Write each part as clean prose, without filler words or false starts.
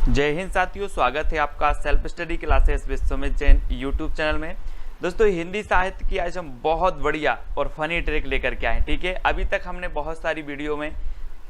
जय हिंद साथियों, स्वागत है आपका self study classes Vishwamit Jain YouTube channel में। दोस्तों, हिंदी साहित्य की आज हम बहुत बढ़िया और फनी ट्रिक लेकर के आए। ठीक है, अभी तक हमने बहुत सारी वीडियो में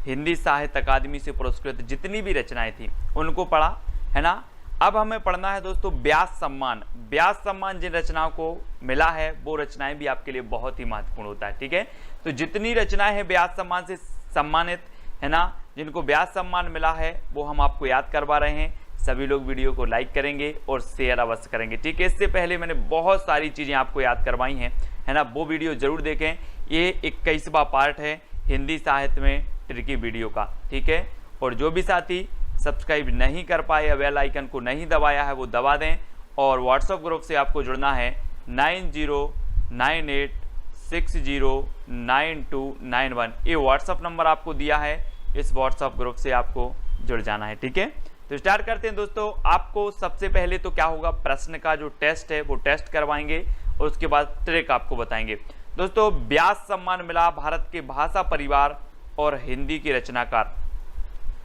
हिंदी साहित्य अकादमी से पुरस्कृत जितनी भी रचनाएं थी उनको पढ़ा है ना। अब हमें पढ़ना है दोस्तों व्यास सम्मान। व्यास सम्मान जिन रचनाओं को मिला है वो रचनाएं भी आपके लिए बहुत ही महत्वपूर्ण होता है। ठीक है, तो जितनी रचनाएं हैं व्यास सम्मान से सम्मानित है ना, जिनको व्यास सम्मान मिला है वो हम आपको याद करवा रहे हैं। सभी लोग वीडियो को लाइक करेंगे और शेयर अवश्य करेंगे। ठीक है, इससे पहले मैंने बहुत सारी चीज़ें आपको याद करवाई हैं है ना, वो वीडियो जरूर देखें। ये 21वां पार्ट है हिंदी साहित्य में ट्रिकी वीडियो का। ठीक है, और जो भी साथी सब्सक्राइब नहीं कर पाए या बेल आइकन को नहीं दबाया है वो दबा दें। और व्हाट्सएप ग्रुप से आपको जुड़ना है 9098609291। ये व्हाट्सएप नंबर आपको दिया है, इस व्हाट्सएप ग्रुप से आपको जुड़ जाना है। ठीक है, तो स्टार्ट करते हैं दोस्तों। आपको सबसे पहले तो क्या होगा, प्रश्न का जो टेस्ट है वो टेस्ट करवाएंगे और उसके बाद ट्रिक आपको बताएंगे। दोस्तों, व्यास सम्मान मिला भारत के भाषा परिवार और हिंदी के रचनाकार।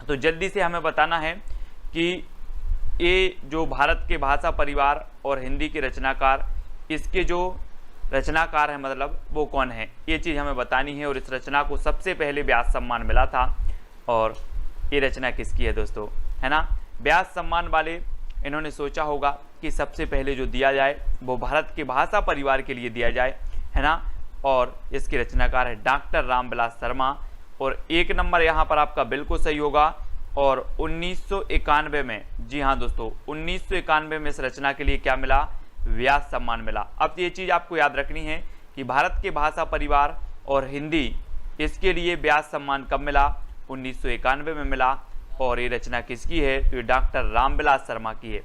तो जल्दी से हमें बताना है कि ये जो भारत के भाषा परिवार और हिंदी के रचनाकार, इसके जो रचनाकार है मतलब वो कौन है, ये चीज़ हमें बतानी है। और इस रचना को सबसे पहले व्यास सम्मान मिला था और ये रचना किसकी है दोस्तों, है ना। व्यास सम्मान वाले इन्होंने सोचा होगा कि सबसे पहले जो दिया जाए वो भारत के भाषा परिवार के लिए दिया जाए, है ना। और इसके रचनाकार है डॉक्टर रामविलास शर्मा। और एक नंबर यहाँ पर आपका बिल्कुल सही होगा। और 1991 में, जी हाँ दोस्तों, 1991 में इस रचना के लिए क्या मिला, व्यास सम्मान मिला। अब ये चीज़ आपको याद रखनी है कि भारत के भाषा परिवार और हिंदी, इसके लिए व्यास सम्मान कब मिला, 1991 में मिला। और ये रचना किसकी है, तो ये डॉक्टर रामविलास शर्मा की है।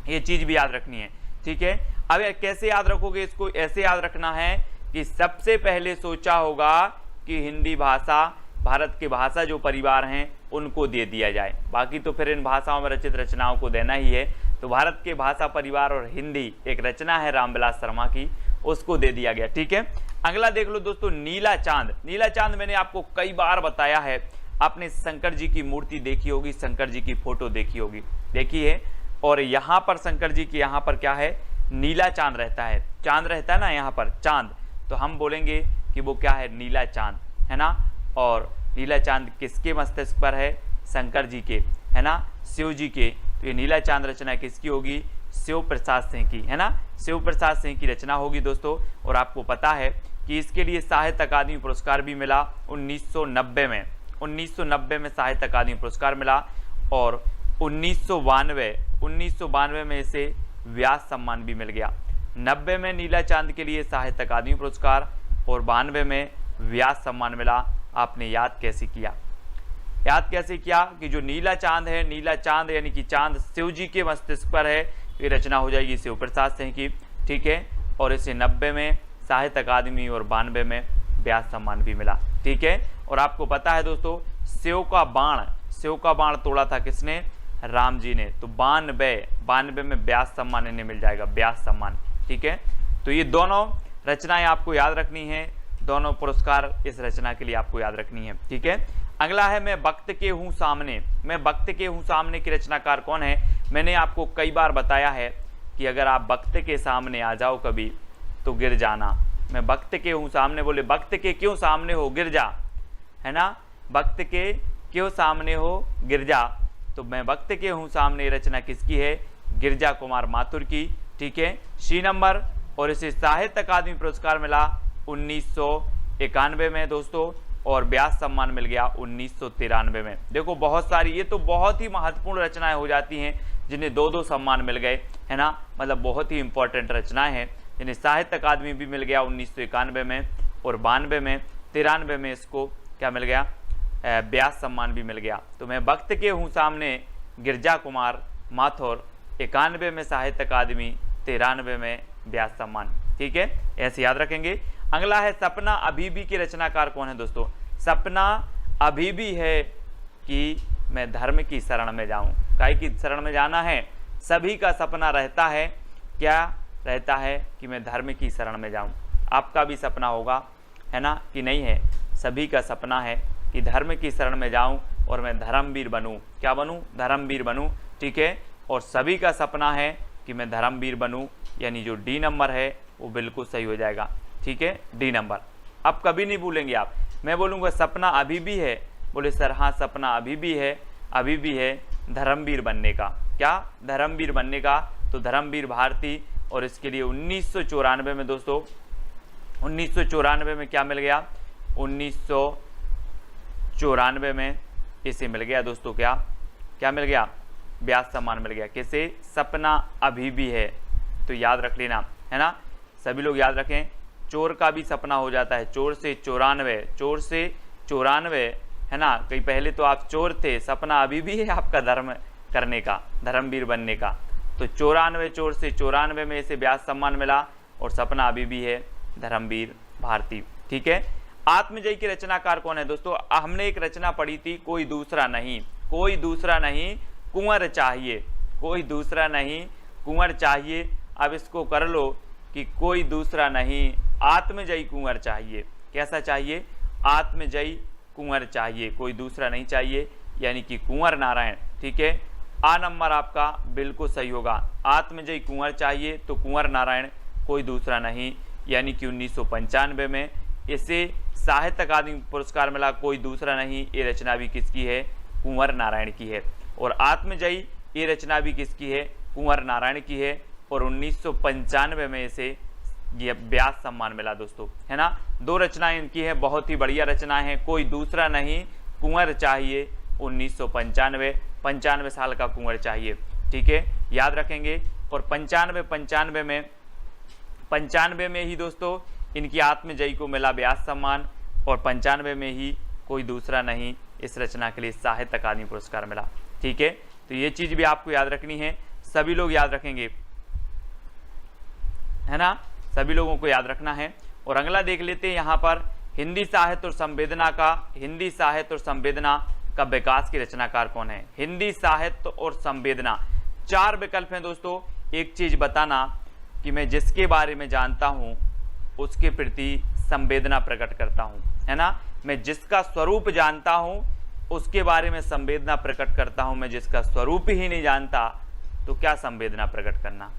ये चीज़ भी याद रखनी है। ठीक है, अब कैसे याद रखोगे इसको, ऐसे याद रखना है कि सबसे पहले सोचा होगा कि हिंदी भाषा, भारत के भाषा जो परिवार हैं उनको दे दिया जाए। बाकी तो फिर इन भाषाओं में रचित रचनाओं को देना ही है। तो भारत के भाषा परिवार और हिंदी एक रचना है रामविलास शर्मा की, उसको दे दिया गया। ठीक है, अगला देख लो दोस्तों, नीला चांद। नीला चांद मैंने आपको कई बार बताया है। आपने शंकर जी की मूर्ति देखी होगी, शंकर जी की फोटो देखी होगी, देखी है। और यहाँ पर शंकर जी की यहाँ पर क्या है, नीला चांद रहता है। चांद रहता है ना यहाँ पर, चांद, तो हम बोलेंगे कि वो क्या है, नीला चांद, है ना। और नीला चांद किसके मस्तिष्क पर है, शंकर जी के, है ना, शिव जी के। तो ये नीला चांद रचना किसकी होगी, शिव प्रसाद सिंह की, है ना। शिव प्रसाद सिंह की रचना होगी दोस्तों। और आपको पता है कि इसके लिए साहित्य अकादमी पुरस्कार भी मिला 1990 में। 1990 में साहित्य अकादमी पुरस्कार मिला। और 1992 में इसे व्यास सम्मान भी मिल गया। 90 में नीला चांद के लिए साहित्य अकादमी पुरस्कार और 92 में व्यास सम्मान मिला। आपने याद कैसे किया, याद कैसे किया कि जो नीला चांद है, नीला चांद यानी कि चांद शिव जी के मस्तिष्क पर है। ये रचना हो जाएगी शिव प्रसाद सिंह की। ठीक है, और इसे 90 में साहित्य अकादमी और 92 में व्यास सम्मान भी मिला। ठीक है, और आपको पता है दोस्तों, शिव का बाण तोड़ा था किसने, राम जी ने। तो 92 में व्यास सम्मान इन्हें मिल जाएगा, व्यास सम्मान। ठीक है, तो ये दोनों रचनाएं आपको याद रखनी है, दोनों पुरस्कार इस रचना के लिए आपको याद रखनी है। ठीक है, अगला है मैं वक्त के हूँ सामने। मैं वक्त के हूँ सामने की रचनाकार कौन है, मैंने आपको कई बार बताया है कि अगर आप वक्त के सामने आ जाओ कभी तो गिर जाना। मैं वक्त के हूँ सामने, बोले वक्त के क्यों सामने हो, गिर जा, है ना। वक्त के क्यों सामने हो, गिर जा। तो मैं वक्त के हूँ सामने रचना किसकी है, गिरजा कुमार माथुर की। ठीक है, सी नंबर। और इसे साहित्य अकादमी पुरस्कार मिला 1991 में दोस्तों। और व्यास सम्मान मिल गया 1993 में। देखो बहुत सारी, ये तो बहुत ही महत्वपूर्ण रचनाएं हो जाती हैं जिन्हें 2-2 सम्मान मिल गए, है ना। मतलब बहुत ही इंपॉर्टेंट रचनाएं हैं जिन्हें साहित्य अकादमी भी मिल गया 1991 में और 92 में, 93 में इसको क्या मिल गया, व्यास सम्मान भी मिल गया। तो मैं वक्त के हूँ सामने, गिरजा कुमार माथुर, 91 में साहित्य अकादमी, 93 में व्यास सम्मान। ठीक है, ऐसे याद रखेंगे। अगला है सपना अभी भी के रचनाकार कौन है दोस्तों। सपना अभी भी है कि मैं धर्म की शरण में जाऊं। काय की शरण में जाना है, सभी का सपना रहता है, क्या रहता है कि मैं धर्म की शरण में जाऊं। आपका भी सपना होगा, है ना, कि नहीं है, सभी का सपना है कि धर्म की शरण में जाऊं और मैं धर्मवीर बनूं। क्या बनूं? धर्मवीर बनूं। ठीक है, और सभी का सपना है कि मैं धर्मवीर बनूं, यानी जो डी नंबर है वो बिल्कुल सही हो जाएगा। ठीक है, डी नंबर। अब कभी नहीं भूलेंगे आप। मैं बोलूँगा सपना अभी भी है, बोले सर हाँ सपना अभी भी है धर्मवीर बनने का। क्या? धर्मवीर बनने का। तो धर्मवीर भारती, और इसके लिए 1994 में दोस्तों, 1994 में क्या मिल गया? 1994 में इसे मिल गया दोस्तों, क्या मिल गया? व्यास सम्मान मिल गया। किसे? सपना अभी भी है। तो याद रख लेना, है ना, सभी लोग याद रखें। चोर का भी सपना हो जाता है, चोर से 94, है ना। कहीं पहले तो आप चोर थे, सपना अभी भी है आपका धर्म करने का, धर्मवीर बनने का। तो 94 चोर से 94 में इसे व्यास सम्मान मिला, और सपना अभी भी है धर्मवीर भारती। ठीक है, आत्मजयी के रचनाकार कौन है दोस्तों? हमने एक रचना पढ़ी थी, कोई दूसरा नहीं कुंवर चाहिए, कोई दूसरा नहीं कुंवर चाहिए। अब इसको कर लो कि कोई दूसरा नहीं आत्मजयी कुंवर चाहिए। कैसा चाहिए? आत्मजयी कुंवर चाहिए, कोई दूसरा नहीं चाहिए, यानी कि कुंवर नारायण। ठीक है, आ नंबर आपका बिल्कुल सही होगा। आत्मजयी कुंवर चाहिए तो कुंवर नारायण, कोई दूसरा नहीं, यानी कि 1995 में इसे साहित्य अकादमी पुरस्कार मिला, कोई दूसरा नहीं। ये रचना भी किसकी है? कुंवर नारायण की है। और आत्मजयी ये रचना भी किसकी है? कुंवर नारायण की है, और 1995 में इसे ये व्यास सम्मान मिला दोस्तों, है ना। दो रचनाएं इनकी है, बहुत ही बढ़िया रचनाएं हैं। कोई दूसरा नहीं कुंवर चाहिए, 1995 साल का कुंवर चाहिए। ठीक है, याद रखेंगे। और 95 में ही दोस्तों इनकी आत्मजयी को मिला व्यास सम्मान, और 95 में ही कोई दूसरा नहीं इस रचना के लिए साहित्य अकादमी पुरस्कार मिला। ठीक है, तो ये चीज भी आपको याद रखनी है, सभी लोग याद रखेंगे, है ना, सभी लोगों को याद रखना है। और अगला देख लेते हैं यहाँ पर, हिंदी साहित्य और संवेदना का विकास की रचनाकार कौन है? हिंदी साहित्य और संवेदना, 4 विकल्प हैं दोस्तों। एक चीज बताना कि मैं जिसके बारे में जानता हूं उसके प्रति संवेदना प्रकट करता हूं, है ना। मैं जिसका स्वरूप जानता हूं उसके बारे में संवेदना प्रकट करता हूं। मैं जिसका स्वरूप ही नहीं जानता तो क्या संवेदना प्रकट करना।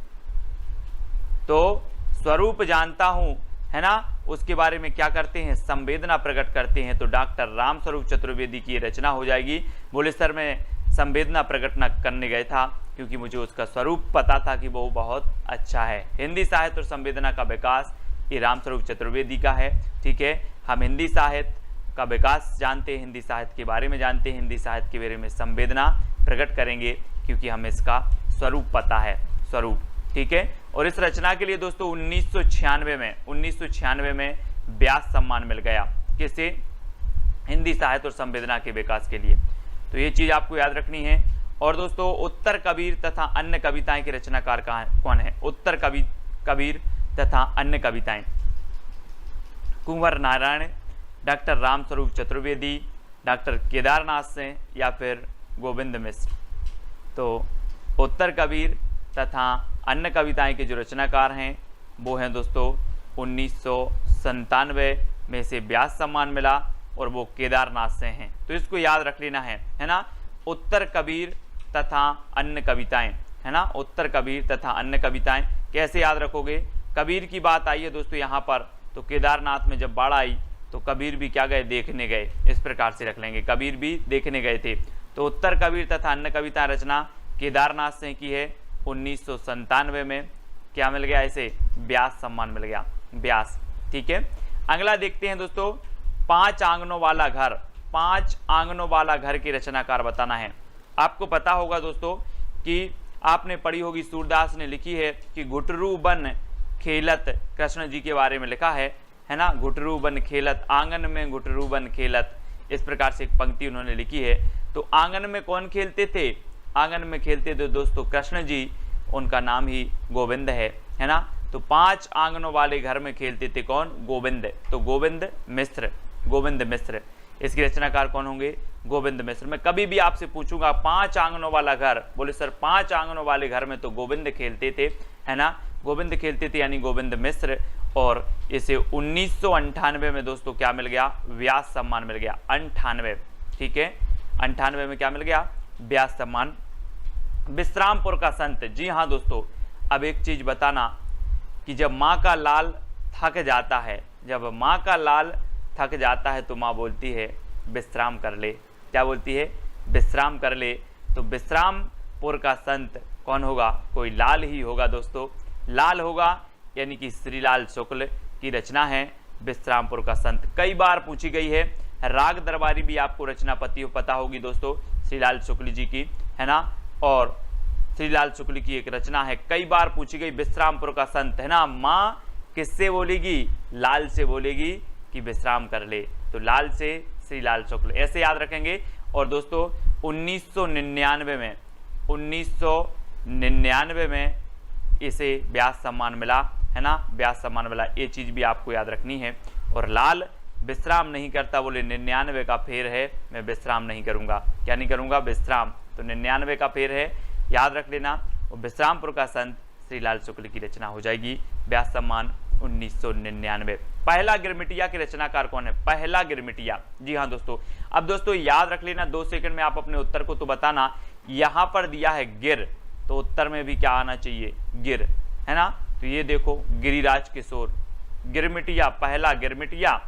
तो स्वरूप जानता हूं, है ना, उसके बारे में क्या करते हैं? संवेदना प्रकट करते हैं। तो डॉक्टर रामस्वरूप चतुर्वेदी की रचना हो जाएगी। बोले सर मैं संवेदना प्रकट न करने गए था क्योंकि मुझे उसका स्वरूप पता था कि वो बहुत अच्छा है। हिंदी साहित्य और संवेदना का विकास ये रामस्वरूप चतुर्वेदी का है। ठीक है, हम हिंदी साहित्य का विकास जानते हैं, हिंदी साहित्य के बारे में जानते हैं, हिंदी साहित्य के बारे में संवेदना प्रकट करेंगे क्योंकि हमें इसका स्वरूप पता है, स्वरूप। ठीक है, और इस रचना के लिए दोस्तों 1996 में व्यास सम्मान मिल गया। किसे? हिंदी साहित्य और संवेदना के विकास के लिए। तो ये चीज आपको याद रखनी है। और दोस्तों उत्तर कबीर तथा अन्य कविताएं के रचनाकार कौन है? उत्तर कबीर तथा अन्य कविताएं, कुंवर नारायण, डॉक्टर रामस्वरूप चतुर्वेदी, डॉक्टर केदारनाथ सिंह, या फिर गोविंद मिश्र। तो उत्तर कबीर तथा अन्य कविताएं के जो रचनाकार हैं वो हैं दोस्तों 1997 में से व्यास सम्मान मिला, और वो केदारनाथ से हैं। तो इसको याद रख लेना है ना। उत्तर कबीर तथा अन्य कविताएं, है ना, उत्तर कबीर तथा अन्य कविताएं। कैसे याद रखोगे? कबीर की बात आई है दोस्तों यहाँ पर, तो केदारनाथ में जब बाढ़ आई तो कबीर भी क्या गए? देखने गए। इस प्रकार से रख लेंगे, कबीर भी देखने गए थे। तो उत्तर कबीर तथा अन्य कविता रचना केदारनाथ सिंह की है। 1997 में क्या मिल गया? इसे व्यास सम्मान मिल गया, व्यास। ठीक है, अगला देखते हैं दोस्तों, 5 आंगनों वाला घर। 5 आंगनों वाला घर की रचनाकार बताना है। आपको पता होगा दोस्तों कि आपने पढ़ी होगी, सूरदास ने लिखी है कि घुटरू बन खेलत, कृष्ण जी के बारे में लिखा है ना। घुटरू बन खेलत, आंगन में घुटरू बन खेलत, इस प्रकार से एक पंक्ति उन्होंने लिखी है। तो आंगन में कौन खेलते थे? आंगन में खेलते थे दोस्तों कृष्ण जी, उनका नाम ही गोविंद है ना। तो 5 आंगनों वाले घर में खेलते थे कौन? गोविंद। तो गोविंद मिश्र। इसके रचनाकार कौन होंगे? गोविंद मिश्र। मैं कभी भी आपसे पूछूंगा 5 आंगनों वाला घर, बोले सर 5 आंगनों वाले घर में तो गोविंद खेलते थे, है ना, गोविंद खेलते थे, यानी गोविंद मिश्र। और इसे 1998 में दोस्तों क्या मिल गया? व्यास सम्मान मिल गया। 98, ठीक है, 98 में क्या मिल गया, व्यास सम्मान। विश्रामपुर का संत, जी हाँ दोस्तों, अब एक चीज बताना कि जब माँ का लाल थक जाता है, जब माँ का लाल थक जाता है तो माँ बोलती है विश्राम कर ले। क्या बोलती है, विश्राम कर ले। तो विश्रामपुर का संत कौन होगा, कोई लाल ही होगा दोस्तों, लाल होगा, यानी कि श्रीलाल शुक्ल की रचना है विश्रामपुर का संत। कई बार पूछी गई है। राग दरबारी भी आपको रचना पता होगी दोस्तों, श्रीलाल शुक्ल जी की, है ना, और श्रीलाल शुक्ल की एक रचना है, कई बार पूछी गई, विश्रामपुर का संत, है ना। माँ किससे बोलेगी, लाल से बोलेगी कि विश्राम कर ले, तो लाल से श्रीलाल शुक्ल, ऐसे याद रखेंगे। और दोस्तों 1999 में इसे व्यास सम्मान मिला, है ना, व्यास सम्मान मिला, ये चीज भी आपको याद रखनी है। और लाल विश्राम नहीं करता, बोले 99 का फेर है, मैं विश्राम नहीं करूंगा। क्या नहीं करूंगा, विश्राम, तो 99 का फेर है, याद रख लेना। और विश्रामपुर का संत श्रीलाल शुक्ल की रचना हो जाएगी, व्यास सम्मान 1999। पहला गिरमिटिया के रचनाकार कौन है, पहला गिरमिटिया, जी हाँ दोस्तों। अब दोस्तों याद रख लेना, 2 सेकंड में आप अपने उत्तर को तो बताना। यहां पर दिया है गिर, तो उत्तर में भी क्या आना चाहिए, गिर, है ना। तो ये देखो गिरिराज किशोर, गिरमिटिया, पहला गिरमिटिया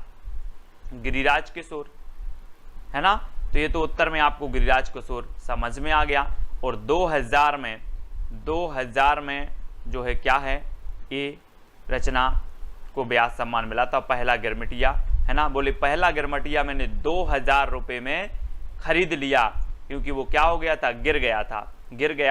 गिरिराज किशोर, है ना। तो ये तो उत्तर में आपको गिरिराज किशोर समझ में आ गया। और 2000 में जो है क्या है, ये रचना को व्यास सम्मान मिला था, पहला गिरमिटिया, है ना। बोले पहला गिरमिटिया मैंने 2000 रुपये में खरीद लिया, क्योंकि वो क्या हो गया था, गिर गया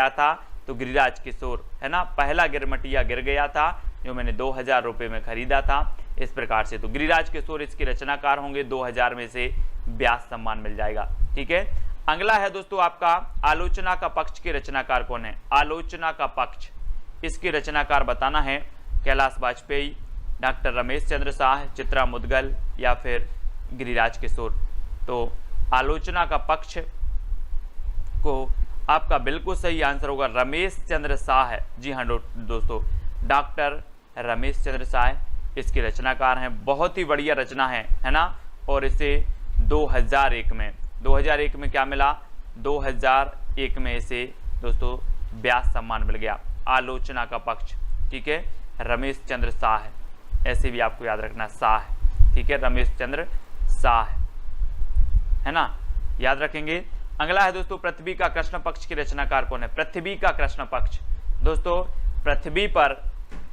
था, तो गिरिराज किशोर, है ना, पहला गिरमिटिया गिर गया था जो मैंने 2000 रुपये में खरीदा था, इस प्रकार से। तो गिरिराज किशोर इसके रचनाकार होंगे, 2000 में से व्यास सम्मान मिल जाएगा, ठीक है। अगला है दोस्तों आपका आलोचना का पक्ष के रचनाकार कौन है, आलोचना का पक्ष, इसके रचनाकार बताना है, कैलाश वाजपेयी, डॉक्टर रमेश चंद्र शाह, चित्रा मुदगल या फिर गिरिराज किशोर। तो आलोचना का पक्ष को आपका बिल्कुल सही आंसर होगा रमेश चंद्र शाह, जी हाँ दोस्तों, डॉक्टर रमेश चंद्र शाह इसके रचनाकार हैं। बहुत ही बढ़िया रचना है ना। और इसे 2001 में क्या मिला, 2001 में इसे दोस्तों व्यास सम्मान मिल गया, आलोचना का पक्ष, ठीक है, रमेश चंद्र शाह, ऐसे भी आपको याद रखना, शाह, ठीक है, रमेश चंद्र शाह, है ना, याद रखेंगे। अगला है दोस्तों पृथ्वी का कृष्ण पक्ष की रचनाकार कौन है, पृथ्वी का कृष्ण पक्ष। दोस्तों पृथ्वी पर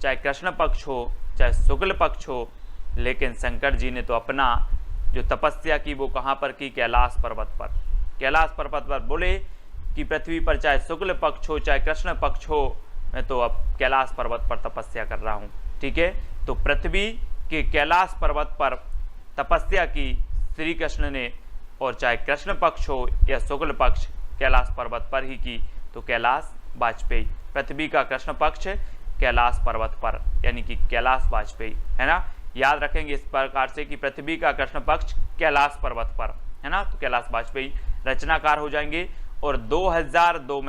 चाहे कृष्ण पक्ष हो चाहे शुक्ल पक्ष हो, लेकिन शंकर जी ने तो अपना जो तपस्या की वो कहाँ पर की, कैलाश पर्वत पर, कैलाश पर्वत पर। बोले कि पृथ्वी पर चाहे शुक्ल पक्ष हो चाहे कृष्ण पक्ष हो, मैं तो अब कैलाश पर्वत पर तपस्या कर रहा हूँ, ठीक है। तो पृथ्वी के कैलाश पर्वत पर तपस्या की श्री कृष्ण ने, और चाहे कृष्ण पक्ष हो या शुक्ल पक्ष, कैलाश पर्वत पर ही की, तो कैलाश वाजपेयी। पृथ्वी का कृष्ण पक्ष कैलाश पर्वत पर, यानी कि कैलाश वाजपेयी, है ना। याद रखेंगे इस प्रकार से कि पृथ्वी का कृष्ण पक्ष कैलाश पर्वत पर, है ना, तो कैलाश वाजपेयी रचनाकार हो जाएंगे। और 2002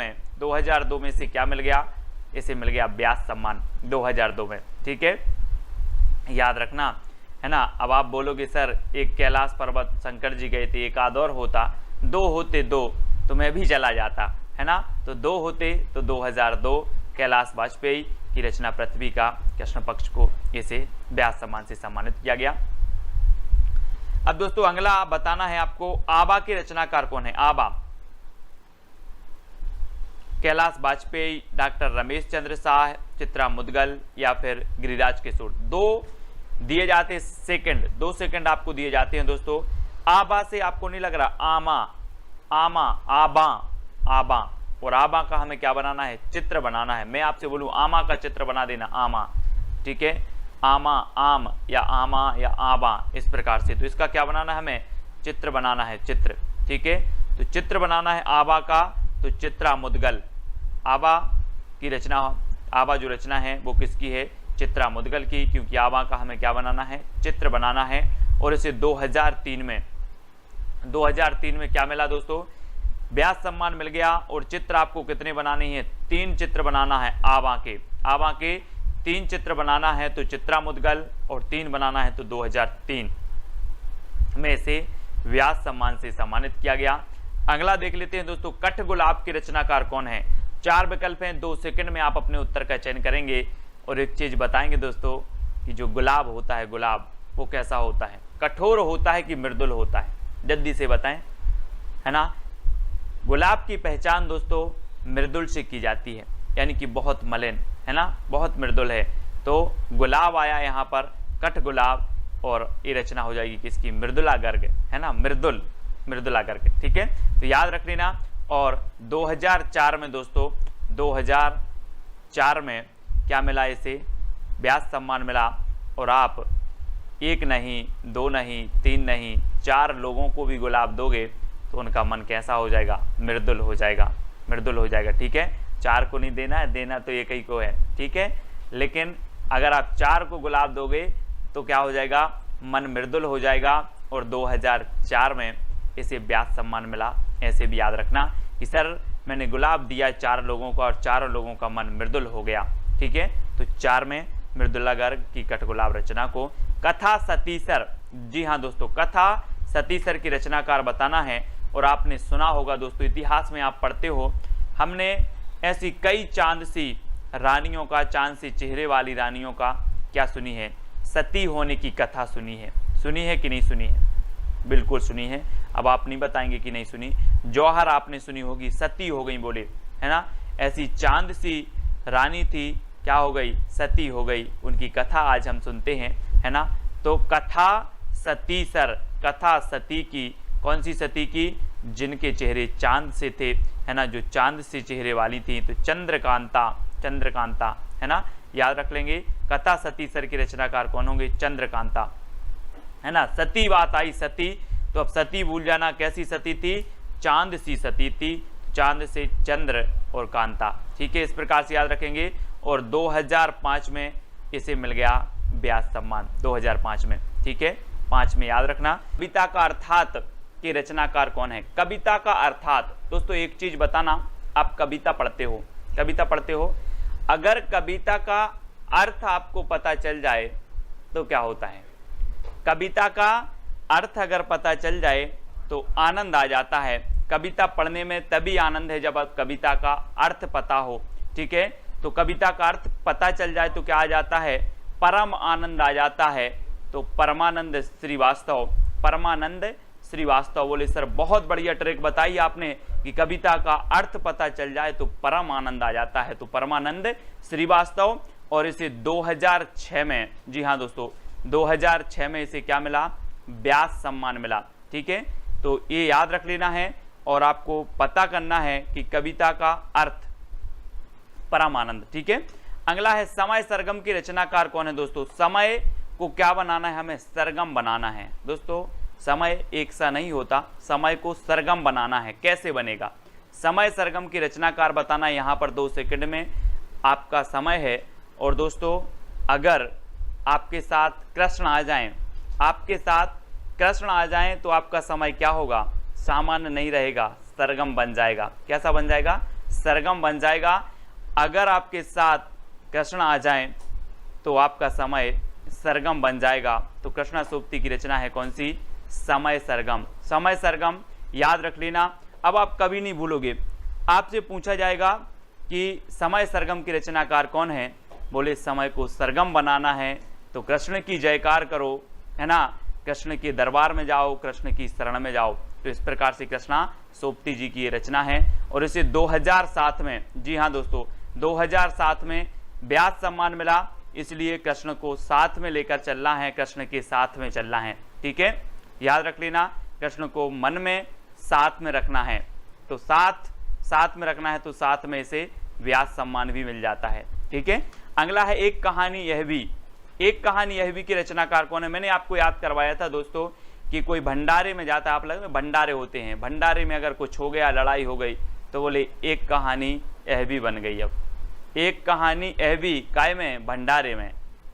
में से क्या मिल गया, इसे मिल गया व्यास सम्मान 2002 में, ठीक है, याद रखना, है ना। अब आप बोलोगे सर एक कैलाश पर्वत शंकर जी गए थे, एक आध और होता, 2 होते 2 तो मैं भी चला जाता, है ना। तो 2 होते तो 2002 कैलाश वाजपेयी की रचना पृथ्वी का कृष्ण पक्ष को इसे व्यास सम्मान से सम्मानित किया गया। अब दोस्तों अगला बताना है आपको, आबा के रचनाकार कौन है, आबा, कैलाश वाजपेयी, डॉक्टर रमेश चंद्र शाह, चित्रा मुदगल या फिर गिरिराज किशोर। 2 दिए जाते सेकंड, 2 सेकंड आपको दिए जाते हैं दोस्तों। आबा से आपको नहीं लग रहा, आमा, आमा, आबा, आबा, और आबा का हमें क्या बनाना है, चित्र बनाना है। मैं आपसे बोलूं आमा का चित्र बना देना, आमा, ठीक है, आमा, आम या आमा या आबा, इस प्रकार से। तो इसका क्या बनाना है, हमें चित्र बनाना है, चित्र, ठीक है। तो चित्र बनाना है आबा का, तो चित्रा मुदगल, आबा की रचना, आबा जो रचना है वो किसकी है, चित्रा मुदगल की, क्योंकि आबा का हमें क्या बनाना है, चित्र बनाना है। और इसे 2003 में क्या मिला दोस्तों, व्यास सम्मान मिल गया। और चित्र आपको कितने बनाने हैं, 3 चित्र बनाना है आबा के 3 चित्र बनाना है, तो चित्रा मुदगल, और 3 बनाना है तो 2003 में इसे व्यास सम्मान से सम्मानित किया गया। अगला देख लेते हैं दोस्तों, कठगुलाब के रचनाकार कौन है। 4 विकल्प हैं, 2 सेकंड में आप अपने उत्तर का चयन करेंगे और एक चीज बताएंगे दोस्तों कि जो गुलाब होता है, गुलाब वो कैसा होता है, कठोर होता है कि मृदुल होता है, जल्दी से बताएं, है ना। गुलाब की पहचान दोस्तों मृदुल से की जाती है, यानी कि बहुत मलिन, है ना, बहुत मृदुल है। तो गुलाब आया यहाँ पर, कठगुलाब, और ये रचना हो जाएगी किसकी, मृदुला गर्ग, है ना, मृदुला गर्ग, ठीक है। तो याद रख लेना। और 2004 में दोस्तों, 2004 में क्या मिला इसे, व्यास सम्मान मिला। और आप 1 नहीं, 2 नहीं, 3 नहीं, 4 लोगों को भी गुलाब दोगे तो उनका मन कैसा हो जाएगा, मृदुल हो जाएगा, मृदुल हो जाएगा, ठीक है। 4 को नहीं देना है, देना तो एक ही को है, ठीक है। लेकिन अगर आप 4 को गुलाब दोगे तो क्या हो जाएगा, मन मृदुल हो जाएगा। और 2004 में इसे व्यास सम्मान मिला। ऐसे भी याद रखना कि सर मैंने गुलाब दिया 4 लोगों को और 4 लोगों का मन मृदुल हो गया, ठीक है। तो 4 में मृदुला गर्ग की कठगुलाब रचना को कथा सतीसर, जी हाँ दोस्तों, कथा सतीसर की रचनाकार बताना है। और आपने सुना होगा दोस्तों, इतिहास में आप पढ़ते हो, हमने ऐसी कई चांद सी रानियों का, चांद सी चेहरे वाली रानियों का क्या सुनी है, सती होने की कथा सुनी है कि नहीं सुनी है, बिल्कुल सुनी है। अब आप नहीं बताएंगे कि नहीं सुनी। जौहर आपने सुनी होगी, सती हो गई बोले, है ना। ऐसी चांद सी रानी थी, क्या हो गई, सती हो गई, उनकी कथा आज हम सुनते हैं, है ना। तो कथा सतीसर, कथा सती की, कौन सी सती की, जिनके चेहरे चांद से थे, है ना, जो चांद से चेहरे वाली थी। तो चंद्रकांता, चंद्रकांता, है ना, याद रख लेंगे। कथा सतीसर के रचनाकार कौन होंगे, चंद्रकांता, है ना। सती बात आई, सती, तो अब सती भूल जाना, कैसी सती थी, चांद सी सती थी, चांद से चंद्र और कांता, ठीक है। इस प्रकार से याद रखेंगे। और 2005 में इसे मिल गया व्यास सम्मान, 2005 में, ठीक है, 5 में याद रखना। कविता का अर्थात के रचनाकार कौन है। कविता का अर्थात दोस्तों, एक चीज बताना, आप कविता पढ़ते हो, कविता पढ़ते हो, अगर कविता का अर्थ आपको पता चल जाए तो क्या होता है, कविता का अर्थ अगर पता चल जाए तो आनंद आ जाता है। कविता पढ़ने में तभी आनंद है जब आप कविता का अर्थ पता हो, ठीक है। तो कविता का अर्थ पता चल जाए तो क्या आ जाता है, परम आनंद आ जाता है। तो परमानंद श्रीवास्तव, परमानंद श्रीवास्तव बोले सर बहुत बढ़िया ट्रिक बताई आपने कि कविता का अर्थ पता चल जाए तो परम आनंद आ जाता है। तो परमानंद श्रीवास्तव। और इसे 2006 में, जी हाँ दोस्तों, 2006 में इसे क्या मिला, व्यास सम्मान मिला, ठीक है। तो ये याद रख लेना है और आपको पता करना है कि कविता का अर्थ परमानंद, ठीक है। अगला है समय सरगम की रचनाकार कौन है दोस्तों। समय को क्या बनाना है, हमें सरगम बनाना है दोस्तों। समय एक सा नहीं होता, समय को सरगम बनाना है। कैसे बनेगा, समय सरगम की रचनाकार बताना। यहाँ पर 2 सेकंड में आपका समय है। और दोस्तों अगर आपके साथ कृष्ण आ जाएं, आपके साथ कृष्ण आ जाएं तो आपका समय क्या होगा, सामान्य नहीं रहेगा, सरगम बन जाएगा। कैसा बन जाएगा, सरगम बन जाएगा। अगर आपके साथ कृष्ण आ जाएं तो आपका समय सरगम बन जाएगा। तो कृष्णा सोप्ती की रचना है कौन सी, समय सरगम। समय सरगम याद रख लेना। अब आप कभी नहीं भूलोगे, आपसे पूछा जाएगा कि समय सरगम की रचनाकार कौन है, बोले समय को सरगम बनाना है तो कृष्ण की जयकार करो, है ना, कृष्ण के दरबार में जाओ, कृष्ण की शरण में जाओ। तो इस प्रकार से कृष्णा सोप्ती जी की ये रचना है। और इसे 2007 में, जी हाँ दोस्तों, 2007 में व्यास सम्मान मिला। इसलिए कृष्ण को साथ में लेकर चलना है, कृष्ण के साथ में चलना है, ठीक है। याद रख लेना, कृष्ण को मन में साथ में रखना है। तो साथ में रखना है तो साथ में इसे व्यास सम्मान भी मिल जाता है, ठीक है। अगला है एक कहानी यह भी। एक कहानी यह भी की रचनाकार कौन है। मैंने आपको याद करवाया था दोस्तों कि कोई भंडारे में जाता है, आप लगे भंडारे होते हैं, भंडारे में अगर कुछ हो गया, लड़ाई हो गई, तो बोले एक कहानी यह भी बन गई। अब एक कहानी यह भी काय में, भंडारे में,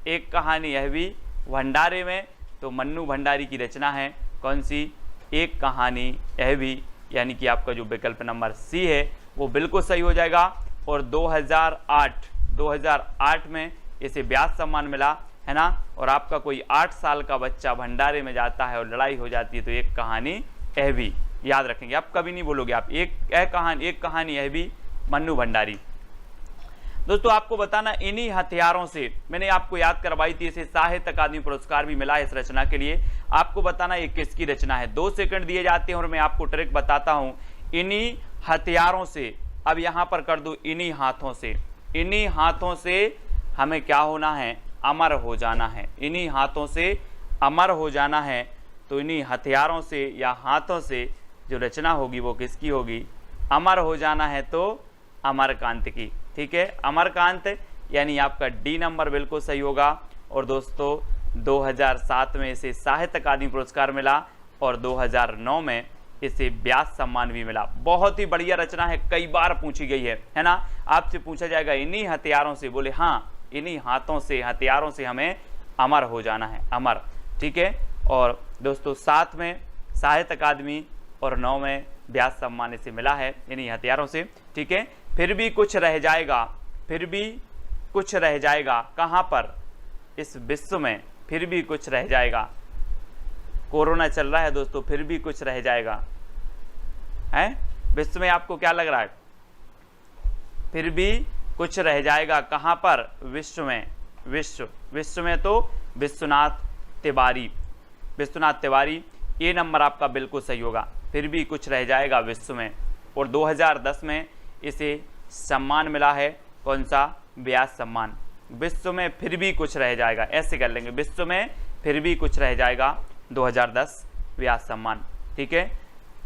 एक कहानी यह भी भंडारे में। तो मन्नू भंडारी की रचना है कौन सी, एक कहानी यह भी, यानी कि आपका जो विकल्प नंबर सी है वो बिल्कुल सही हो जाएगा। और 2008 में इसे व्यास सम्मान मिला, है ना। और आपका कोई 8 साल का बच्चा भंडारे में जाता है और लड़ाई हो जाती है तो एक कहानी यह भी, याद रखेंगे, आप कभी नहीं बोलोगे। आप एक कहानी है भी मन्नू भंडारी। दोस्तों आपको बताना, इन्हीं हथियारों से मैंने आपको याद करवाई थी, इसे साहित्य अकादमी पुरस्कार भी मिला है इस रचना के लिए। आपको बताना ये किसकी रचना है। 2 सेकंड दिए जाते हैं और मैं आपको ट्रिक बताता हूं। इन्हीं हथियारों से, अब यहां पर कर दूं, इन्हीं हाथों से, इन्हीं हाथों से हमें क्या होना है, अमर हो जाना है। इन्हीं हाथों से अमर हो जाना है। तो इन्हीं हथियारों से या हाथों से जो रचना होगी वो किसकी होगी, अमर हो जाना है तो अमरकांत की। ठीक है, अमरकांत यानी आपका डी नंबर बिल्कुल सही होगा। और दोस्तों 2007 में इसे साहित्य अकादमी पुरस्कार मिला और 2009 में इसे व्यास सम्मान भी मिला। बहुत ही बढ़िया रचना है, कई बार पूछी गई है ना। आपसे पूछा जाएगा इन्हीं हथियारों से, बोले हाँ इन्हीं हाथों से, हथियारों से हमें अमर हो जाना है, अमर। ठीक है, और दोस्तों 7 में साहित्य अकादमी और 9 में व्यास सम्मान इसे मिला है इन्हीं हथियारों से। ठीक है, फिर भी कुछ रह जाएगा, फिर भी कुछ रह जाएगा, कहाँ पर, इस विश्व में फिर भी कुछ रह जाएगा। कोरोना चल रहा है दोस्तों, फिर भी कुछ रह जाएगा है विश्व में। आपको क्या लग रहा है, फिर भी कुछ रह जाएगा, कहाँ पर, विश्व में। विश्व में तो विश्वनाथ तिवारी, विश्वनाथ तिवारी, ये नंबर आपका बिल्कुल सही होगा। फिर भी कुछ रह जाएगा विश्व में। और 2010 में इसे सम्मान मिला है, कौन सा, व्यास सम्मान। विश्व में फिर भी कुछ रह जाएगा, ऐसे कर लेंगे, विश्व में फिर भी कुछ रह जाएगा, 2010 व्यास सम्मान। ठीक है,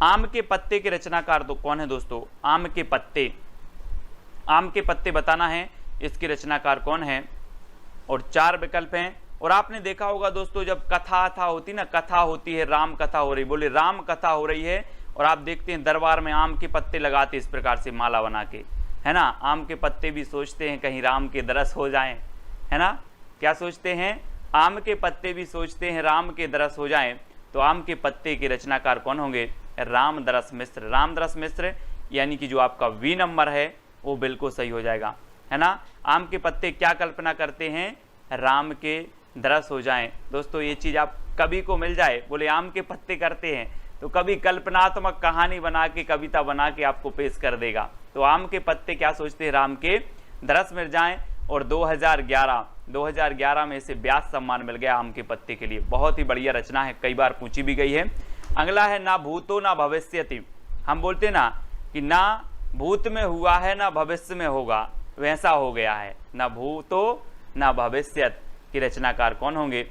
आम के पत्ते के रचनाकार तो कौन है दोस्तों, आम के पत्ते, आम के पत्ते बताना है इसके रचनाकार कौन है। और 4 विकल्प हैं। और आपने देखा होगा दोस्तों, जब कथा होती ना, कथा होती है, राम कथा हो रही, बोले राम कथा हो रही है, और आप देखते हैं दरबार में आम के पत्ते लगाते इस प्रकार से माला बना के, है ना। आम के पत्ते भी सोचते हैं कहीं राम के दरस हो जाएं, है ना। क्या सोचते हैं, आम के पत्ते भी सोचते हैं राम के दरस हो जाएं। तो आम के पत्ते के रचनाकार कौन होंगे, रामदरस मिश्र। रामदरस मिश्र यानी कि जो आपका वी नंबर है वो बिल्कुल सही हो जाएगा, है ना। आम के पत्ते क्या कल्पना करते हैं, राम के दरस हो जाएं। दोस्तों ये चीज़ आप कभी को मिल जाए, बोले आम के पत्ते करते हैं, तो कभी कल्पनात्मक कहानी बना के, कविता बना के आपको पेश कर देगा। तो आम के पत्ते क्या सोचते हैं, राम के दरस मिल जाएं। और 2011 में इसे व्यास सम्मान मिल गया आम के पत्ते के लिए। बहुत ही बढ़िया रचना है, कई बार पूछी भी गई है। अगला है ना भूतो ना भविष्यति। हम बोलते ना कि ना भूत में हुआ है ना भविष्य में होगा, वैसा हो गया है। ना भूतो ना भविष्यत की रचनाकार कौन होंगे।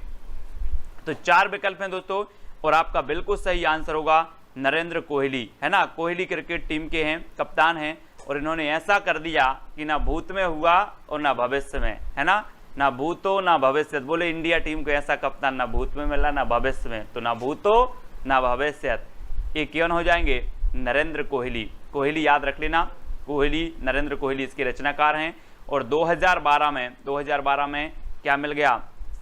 तो 4 विकल्प हैं दोस्तों, और आपका बिल्कुल सही आंसर होगा नरेंद्र कोहली, है ना। कोहली क्रिकेट टीम के हैं, कप्तान हैं, और इन्होंने ऐसा कर दिया कि ना भूत में हुआ और ना भविष्य में, है ना। ना भूतो ना भविष्यत, बोले इंडिया टीम को ऐसा कप्तान ना भूत में मिला ना भविष्य में, तो ना भूतो ना भविष्यत, ये कौन हो जाएंगे, नरेंद्र कोहली। कोहली याद रख लेना, कोहली, नरेंद्र कोहली इसके रचनाकार हैं। और 2012 में क्या मिल गया,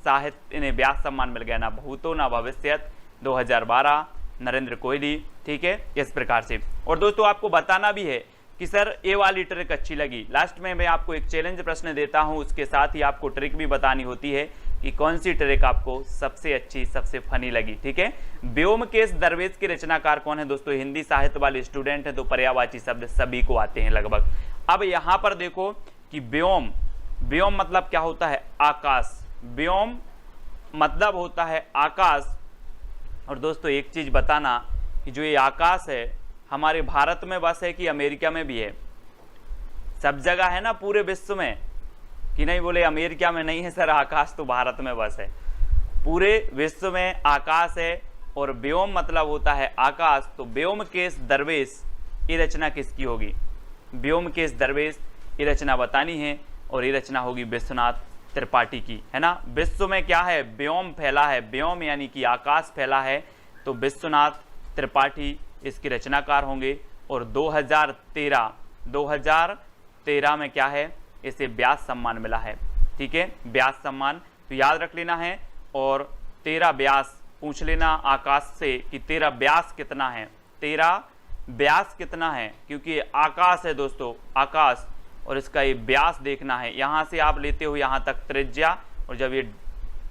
साहित्य, इन्हें व्यास सम्मान मिल गया, ना भूतो ना भविष्यत, 2012 नरेंद्र कोहली। ठीक है, इस प्रकार से। और दोस्तों आपको बताना भी है कि सर ये वाली ट्रिक अच्छी लगी। लास्ट में मैं आपको एक चैलेंज प्रश्न देता हूं, उसके साथ ही आपको ट्रिक भी बतानी होती है कि कौन सी ट्रिक आपको सबसे अच्छी, सबसे फनी लगी। ठीक है, व्योमकेश दरवेश के रचनाकार कौन है दोस्तों। हिंदी साहित्य वाले स्टूडेंट हैं तो पर्यायवाची शब्द सभी को आते हैं लगभग। अब यहाँ पर देखो कि व्योम, व्योम मतलब क्या होता है, आकाश। व्योम मतलब होता है आकाश। और दोस्तों एक चीज बताना कि जो ये आकाश है हमारे भारत में बस है कि अमेरिका में भी है, सब जगह है ना पूरे विश्व में, कि नहीं बोले अमेरिका में नहीं है सर आकाश, तो भारत में बस है। पूरे विश्व में आकाश है। और व्योम मतलब होता है आकाश, तो व्योमकेश दरवेश ये रचना किसकी होगी, व्योमकेश दरवेश ये रचना बतानी है। और ये रचना होगी विश्वनाथ त्रिपाठी की, है ना। विश्व में क्या है, व्योम फैला है, व्योम यानी कि आकाश फैला है, तो विश्वनाथ त्रिपाठी इसके रचनाकार होंगे। और 2013 में क्या है, इसे व्यास सम्मान मिला है। ठीक है, व्यास सम्मान तो याद रख लेना है। और 13 व्यास पूछ लेना आकाश से कि 13 व्यास कितना है, 13 व्यास कितना है, क्योंकि आकाश है दोस्तों, आकाश, और इसका ये व्यास देखना है। यहाँ से आप लेते हो यहाँ तक त्रिज्या, और जब ये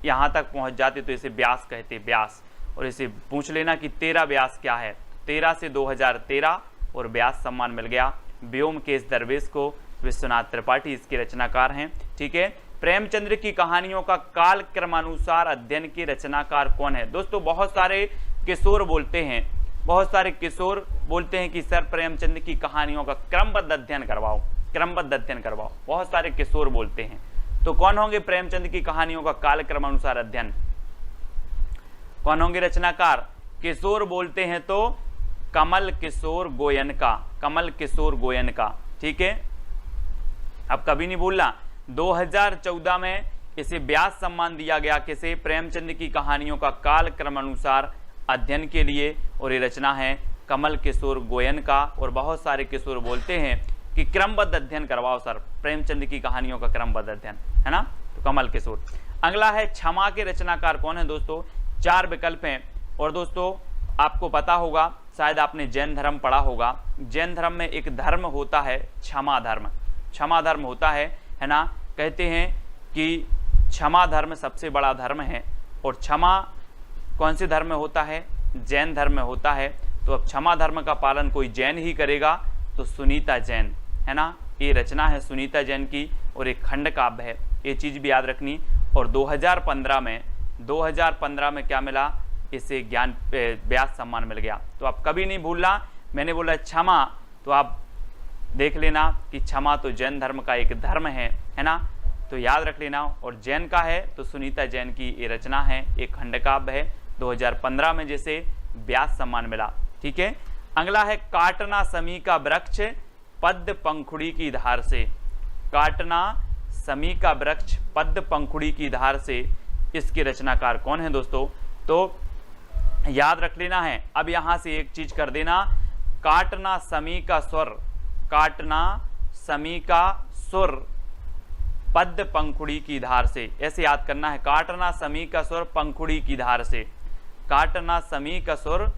यहाँ तक पहुँच जाते तो इसे व्यास कहते, व्यास। और इसे पूछ लेना कि 13 व्यास क्या है, 2013 से 2013 और व्यास सम्मान मिल गया। व्योमकेश दरवेश को, विश्वनाथ त्रिपाठी इसके रचनाकार हैं। ठीक है, प्रेमचंद्र की कहानियों का काल क्रमानुसार अध्ययन के रचनाकार कौन है? दोस्तों बहुत सारे किशोर बोलते हैं, बहुत सारे किशोर बोलते हैं कि सर प्रेमचंद की कहानियों का क्रमबद्ध अध्ययन करवाओ, क्रमबद्ध अध्ययन करवाओ, बहुत सारे किशोर बोलते हैं। तो कौन होंगे प्रेमचंद की कहानियों का काल क्रमानुसार अध्ययन? कौन होंगे रचनाकार? किशोर बोलते हैं तो कमल किशोर गोयनका, कमल किशोर गोयनका। ठीक है, अब कभी नहीं भूलना 2014 में इसे व्यास सम्मान दिया गया, किसे? प्रेमचंद की कहानियों का काल क्रमानुसार अध्ययन के लिए, और ये रचना है कमल किशोर गोयनका। और बहुत सारे किशोर बोलते हैं कि क्रमबद्ध अध्ययन करवाओ सर प्रेमचंद की कहानियों का क्रमबद्ध अध्ययन, है ना, तो कमल किशोर। अगला है क्षमा के रचनाकार कौन है? दोस्तों 4 विकल्प हैं। और दोस्तों आपको पता होगा, शायद आपने जैन धर्म पढ़ा होगा, जैन धर्म में एक धर्म होता है क्षमा धर्म, क्षमा धर्म होता है ना। कहते हैं कि क्षमा धर्म सबसे बड़ा धर्म है, और क्षमा कौन से धर्म में होता है? जैन धर्म में होता है। तो अब क्षमा धर्म का पालन कोई जैन ही करेगा, तो सुनीता जैन, है ना, ये रचना है सुनीता जैन की, और एक खंड काव्य है, ये चीज़ भी याद रखनी। और 2015 में क्या मिला? इसे ज्ञान व्यास सम्मान मिल गया। तो आप कभी नहीं भूलना, मैंने बोला क्षमा, तो आप देख लेना कि क्षमा तो जैन धर्म का एक धर्म है ना, तो याद रख लेना। और जैन का है तो सुनीता जैन की ये रचना है, एक खंड काव्य है, 2015 में जिसे व्यास सम्मान मिला। ठीक है, अगला है काटना समी का वृक्ष पद्म पंखुड़ी की धार से, काटना समी का वृक्ष पद्म पंखुड़ी की धार से, इसके रचनाकार कौन है दोस्तों? तो याद रख लेना है। अब यहां से एक चीज कर देना, काटना समी का स्वर, काटना समी का सुर पद्म पंखुड़ी की धार से, ऐसे याद करना है। काटना समी का सुर पंखुड़ी की धार से, काटना समी का सुर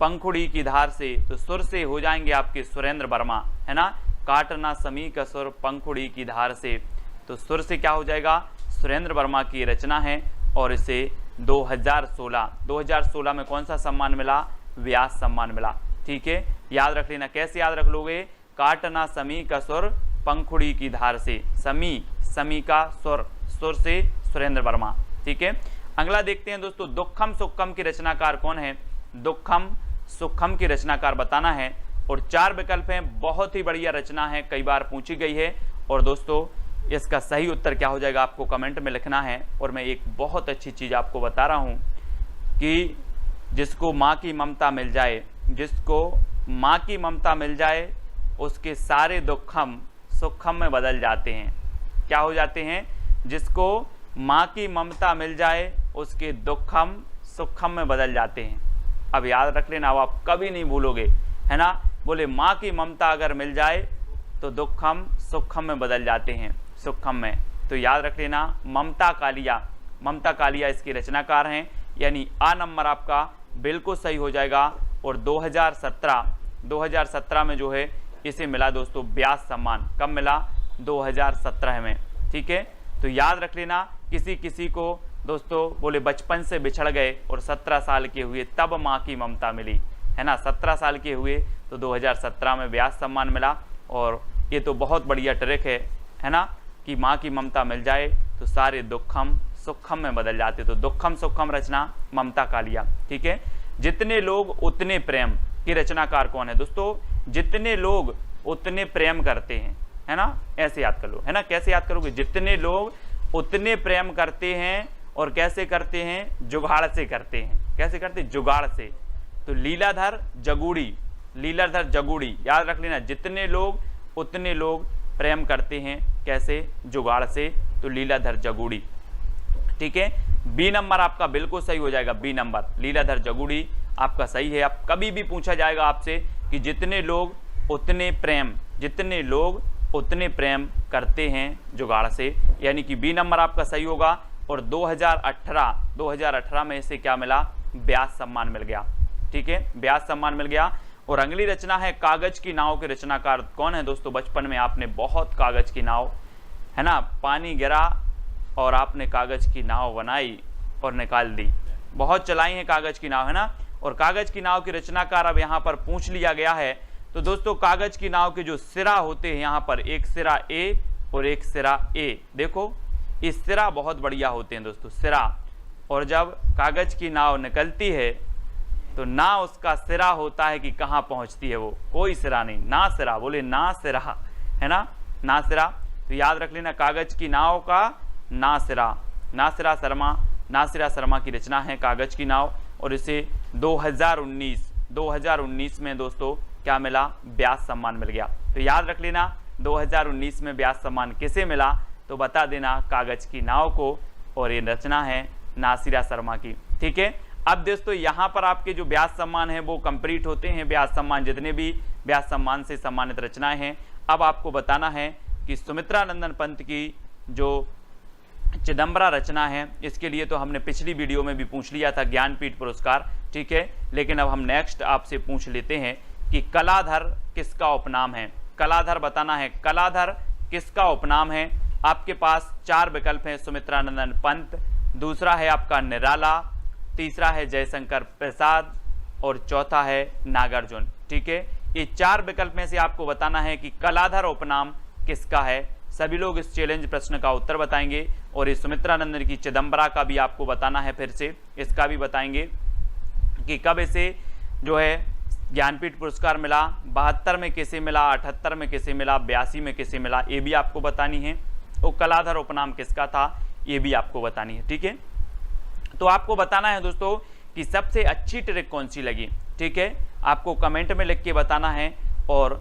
पंखुड़ी की धार से, तो सुर से हो जाएंगे आपके सुरेंद्र वर्मा, है ना। काटना समी का सुर पंखुड़ी की धार से, तो सुर से क्या हो जाएगा? सुरेंद्र वर्मा की रचना है। और इसे 2016 में कौन सा सम्मान मिला? व्यास सम्मान मिला। ठीक है, याद रख लेना। कैसे याद रख लोगे? काटना समी का सुर पंखुड़ी की धार से, समी, समी का सुर, सुर से सुरेंद्र वर्मा। ठीक है, अगला देखते हैं दोस्तों, दुखम सुखम की रचनाकार कौन है? दुखम सुखम की रचनाकार बताना है। और 4 विकल्प हैं, बहुत ही बढ़िया रचना है, कई बार पूछी गई है। और दोस्तों इसका सही उत्तर क्या हो जाएगा आपको कमेंट में लिखना है। और मैं एक बहुत अच्छी चीज़ आपको बता रहा हूँ कि जिसको माँ की ममता मिल जाए, जिसको माँ की ममता मिल जाए, उसके सारे दुखम सुखम में बदल जाते हैं। क्या हो जाते हैं? जिसको माँ की ममता मिल जाए, उसके दुखम सुखम में बदल जाते हैं। अब याद रख लेना, आप कभी नहीं भूलोगे, है ना। बोले माँ की ममता अगर मिल जाए तो दुखम सुखम में बदल जाते हैं, सुखम में। तो याद रख लेना, ममता कालिया, ममता कालिया इसके रचनाकार हैं, यानी आ नंबर आपका बिल्कुल सही हो जाएगा। और 2017 में जो है इसे मिला दोस्तों व्यास सम्मान। कब मिला? 2017 में। ठीक है, तो याद रख लेना, किसी किसी को दोस्तों बोले बचपन से बिछड़ गए और 17 साल के हुए तब माँ की ममता मिली, है ना। 17 साल के हुए तो 2017 में व्यास सम्मान मिला। और ये तो बहुत बढ़िया ट्रिक है ना, कि माँ की ममता मिल जाए तो सारे दुखम सुखम में बदल जाते। तो दुखम सुखम रचना ममता कालिया। ठीक है, जितने लोग उतने प्रेम की रचनाकार कौन है दोस्तों? जितने लोग उतने प्रेम करते हैं, है ना, ऐसे याद कर लो, है ना। कैसे याद करोगे? जितने लोग उतने प्रेम करते हैं। और कैसे करते हैं? जुगाड़ से करते हैं। कैसे करते? जुगाड़ से। तो लीलाधर जगूड़ी, लीलाधर जगूड़ी याद रख लेना, जितने लोग उतने लोग प्रेम करते हैं। कैसे? जुगाड़ से। तो लीलाधर जगूड़ी। ठीक है, बी नंबर आपका बिल्कुल सही हो जाएगा, बी नंबर लीलाधर जगूड़ी आपका सही है। आप कभी भी पूछा जाएगा आपसे कि जितने लोग उतने प्रेम, जितने लोग उतने प्रेम करते हैं जुगाड़ से, यानी कि बी नंबर आपका सही होगा। और 2018 में इसे क्या मिला? व्यास सम्मान मिल गया। ठीक है, व्यास सम्मान मिल गया। और अगली रचना है कागज की नाव के रचनाकार कौन है दोस्तों? बचपन में आपने बहुत कागज की नाव, है ना, पानी गिरा और आपने कागज की नाव बनाई और निकाल दी। बहुत चलाई है कागज की नाव, है ना। और कागज की नाव के रचनाकार अब यहाँ पर पूछ लिया गया है। तो दोस्तों कागज की नाव के जो सिरा होते हैं यहाँ पर, एक सिरा ए और एक सिरा ए, देखो इस सिरा बहुत बढ़िया होते हैं दोस्तों, सिरा। और जब कागज की नाव निकलती है तो ना उसका सिरा होता है कि कहाँ पहुँचती है, वो कोई सिरा नहीं, ना सिरा, बोले ना सिरा, है ना, ना सिरा। तो याद रख लेना कागज की नाव का ना सिरा, नासिरा शर्मा की रचना है कागज की नाव। और इसे 2019 में दोस्तों क्या मिला, व्यास सम्मान मिल गया। तो याद रख लेना 2019 में व्यास सम्मान किसे मिला, तो बता देना कागज की नाव को, और ये रचना है नासिरा शर्मा की। ठीक है, अब दोस्तों यहाँ पर आपके जो व्यास सम्मान है वो कंप्लीट होते हैं, व्यास सम्मान जितने भी व्यास सम्मान से सम्मानित रचनाएं हैं। अब आपको बताना है कि सुमित्रा नंदन पंत की जो चिदंबरा रचना है, इसके लिए तो हमने पिछली वीडियो में भी पूछ लिया था ज्ञानपीठ पुरस्कार, ठीक है। लेकिन अब हम नेक्स्ट आपसे पूछ लेते हैं कि कलाधर किसका उपनाम है। कलाधर बताना है, कलाधर किसका उपनाम है। आपके पास 4 विकल्प हैं, सुमित्रा नंदन पंत, दूसरा है आपका निराला, तीसरा है जयशंकर प्रसाद और चौथा है नागार्जुन। ठीक है, ये 4 विकल्प में से आपको बताना है कि कलाधर उपनाम किसका है। सभी लोग इस चैलेंज प्रश्न का उत्तर बताएंगे, और इस सुमित्रा नंदन की चिदंबरा का भी आपको बताना है, फिर से इसका भी बताएंगे कि कब इसे जो है ज्ञानपीठ पुरस्कार मिला, 72 में किसे मिला, 78 में किसे मिला, 82 में किसे मिला, ये भी आपको बतानी है। और कलाधर उपनाम किसका था, ये भी आपको बतानी है। ठीक है, तो आपको बताना है दोस्तों कि सबसे अच्छी ट्रिक कौन सी लगी। ठीक है, आपको कमेंट में लिख के बताना है, और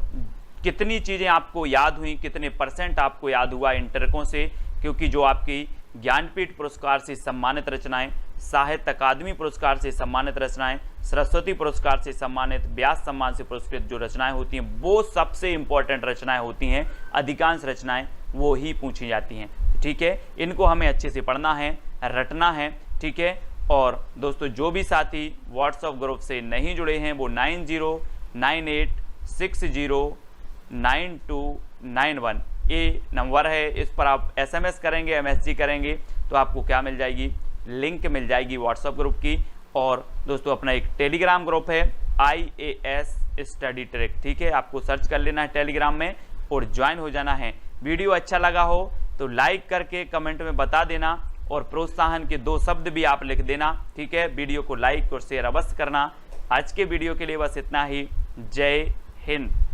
कितनी चीज़ें आपको याद हुई, कितने % आपको याद हुआ इन ट्रिकों से, क्योंकि जो आपकी ज्ञानपीठ पुरस्कार से सम्मानित रचनाएं, साहित्य अकादमी पुरस्कार से सम्मानित रचनाएं, सरस्वती पुरस्कार से सम्मानित, व्यास सम्मान से पुरस्कृत जो रचनाएं होती हैं वो सबसे इंपॉर्टेंट रचनाएं होती हैं, अधिकांश रचनाएं वो ही पूछी जाती हैं। ठीक है, इनको हमें अच्छे से पढ़ना है, रटना है। ठीक है, और दोस्तों जो भी साथी व्हाट्सएप ग्रुप से नहीं जुड़े हैं वो 9098609291 ये नंबर है, इस पर आप SMS करेंगे, MSG करेंगे तो आपको क्या मिल जाएगी, लिंक मिल जाएगी व्हाट्सएप ग्रुप की। और दोस्तों अपना एक टेलीग्राम ग्रुप है IAS स्टडी ट्रिक। ठीक है, आपको सर्च कर लेना है टेलीग्राम में और ज्वाइन हो जाना है। वीडियो अच्छा लगा हो तो लाइक करके कमेंट में बता देना, और प्रोत्साहन के 2 शब्द भी आप लिख देना। ठीक है, वीडियो को लाइक और शेयर अवश्य करना। आज के वीडियो के लिए बस इतना ही। जय हिंद।